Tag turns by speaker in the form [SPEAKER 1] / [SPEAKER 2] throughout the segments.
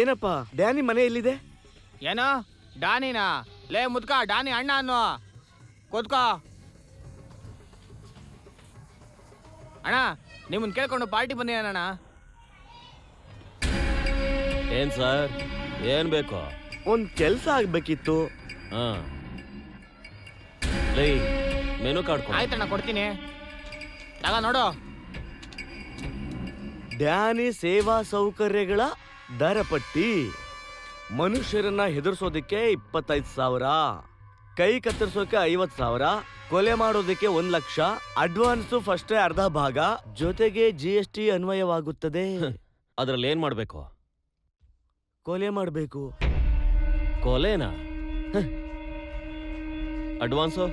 [SPEAKER 1] ಏನಪ್ಪ ಡ್ಯಾನಿ ಮನೆ ಎಲ್ಲಿದೆ?
[SPEAKER 2] ಏನೋ ಡಾನಿನಾ? ಲೇ ಮುದ್ಕ, ಡಾನಿ ಅಣ್ಣ ಅನ್ನು ಕೂತ್ಕೋ. ಅಣ್ಣ ನಿಮ್ಮನ್ನ ಕೇಳ್ಕೊಂಡು ಪಾರ್ಟಿ ಬಂದಿದ್ದಾನಣ್ಣ.
[SPEAKER 3] ಏನ್ ಸರ್, ಏನ್ ಬೇಕು?
[SPEAKER 1] ಒಂದ್ ಕೆಲ್ಸ ಆಗ್ಬೇಕಿತ್ತು.
[SPEAKER 3] ಲೈ ಮೆನು ಕಾರ್ಡ್ ಕೊಡು.
[SPEAKER 2] ಆಯ್ತಣ್ಣ ಕೊಡ್ತೀನಿ, ತಗ ನೋಡು.
[SPEAKER 1] ಡ್ಯಾನಿ ಸೇವಾ ಸೌಕರ್ಯಗಳ ದರ ಪಟ್ಟಿ. ಮನುಷ್ಯರನ್ನ ಹೆದರ್ಸೋದಕ್ಕೆ 25,000, ಕೈ ಕತ್ತರಿಸೋಕೆ 50,000, ಕೊಲೆ ಮಾಡೋದಕ್ಕೆ 1,00,000, ಅಡ್ವಾನ್ಸ್ ಫಸ್ಟ್ ಅರ್ಧ ಭಾಗ, ಜೊತೆಗೆ GST ಅನ್ವಯವಾಗುತ್ತದೆ.
[SPEAKER 3] ಅದ್ರಲ್ಲಿ ಏನ್ ಮಾಡ್ಬೇಕು?
[SPEAKER 1] ಕೊಲೆ ಮಾಡ್ಬೇಕು.
[SPEAKER 3] ಕೊಲೆನಾ? ಅಡ್ವಾನ್ಸು?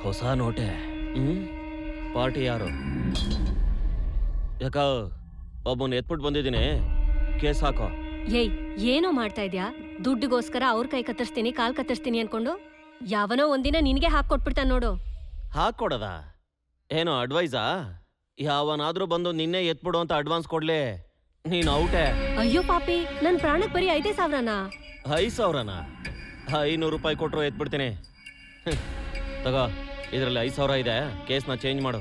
[SPEAKER 3] ಹೊಸ ನೋಟೆ. ಪಾರ್ಟಿ ಯಾರು? ಯಾಕ ಒಬ್ಬನ ಎತ್ಬಿಟ್ಟು ಬಂದಿದ್ದೀನಿ, ಕೇಸ್ ಹಾಕೋ.
[SPEAKER 4] ಏಯ್, ಏನೋ ಮಾಡ್ತಾ ಇದ್ಯಾ? ದುಡ್ಡಿಗೋಸ್ಕರ ಅವ್ರ ಕೈ ಕತ್ತರಿಸ್ತೀನಿ, ಕಾಲ್ ಕತ್ತರಿಸ್ತೀನಿ ಅನ್ಕೊಂಡು ಯಾವನೋ ಒಂದಿನ ನಿನ್ಗೆ ಹಾಕೊಟ್ಬಿಡ್ತಾನ ನೋಡು.
[SPEAKER 3] ಹಾಕೊಡದ? ಏನೋ ಅಡ್ವೈಸಾ? ಯಾವನಾದ್ರೂ ಬಂದು ನಿನ್ನೆ ಎತ್ಬಿಡು ಅಂತ ಅಡ್ವಾನ್ಸ್ ಕೊಡ್ಲಿ, ನೀನ್ ಔಟೆ.
[SPEAKER 4] ಅಯ್ಯೋ ಪಾಪಿ, ನನ್ ಪ್ರಾಣಕ್ ಬರೀ 5,000ನಾ?
[SPEAKER 3] 5,000ನಾ? 500 ರೂಪಾಯಿ ಕೊಟ್ರು ಎತ್ಬಿಡ್ತೀನಿ. ತಗೋ, ಇದರಲ್ಲಿ 5,000 ಇದೆ, ಕೇಸ್ನ ಚೇಂಜ್ ಮಾಡು.